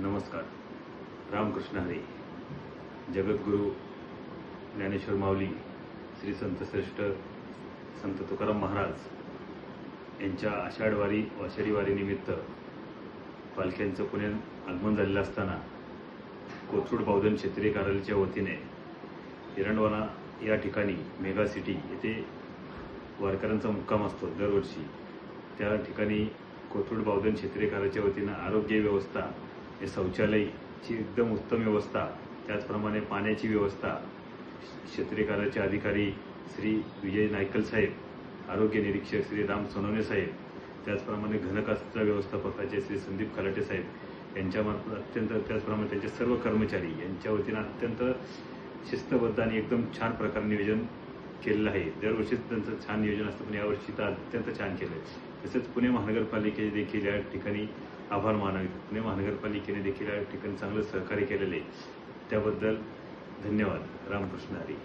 नमस्कार. रामकृष्ण हरी. जगद्गुरू ज्ञानेश्वर माऊली, श्री संत श्रेष्ठ संत तुकाराम महाराज यांच्या आषाढी वारीनिमित्त पालख्यांचं पुण्यात आगमन झालेलं असताना कोथरूड बौद्धन क्षेत्रीय कार्यालयाच्या वतीने एरंडवाना या ठिकाणी मेगा सिटी येथे वारकऱ्यांचा मुक्काम असतो दरवर्षी. त्या ठिकाणी कोथरूड बौद्धन क्षेत्रीय कार्यालयाच्या वतीनं आरोग्य व्यवस्था, हे शौचालयाची एकदम उत्तम व्यवस्था, त्याचप्रमाणे पाण्याची व्यवस्था क्षेत्रीय कार्यालयाचे अधिकारी श्री विजय नायकल साहेब, आरोग्य निरीक्षक श्री राम सोनवणे साहेब, त्याचप्रमाणे घनकचरा व्यवस्थापकाचे श्री संदीप खलाटे साहेब यांच्यामार्फत त्याचप्रमाणे त्यांचे सर्व कर्मचारी यांच्या वतीनं अत्यंत शिस्तबद्ध आणि एकदम छान प्रकारे नियोजन केलेलं आहे. दरवर्षी त्यांचं छान नियोजन असतं, पण यावर्षी तर अत्यंत छान केलं आहे. तसेच पुणे महानगरपालिकेचे देखील या ठिकाणी आभार मानावेत. पुणे महानगरपालिकेने देखील या ठिकाणी चांगलं सहकार्य केलेलं आहे. त्याबद्दल धन्यवाद. रामकृष्ण हरी.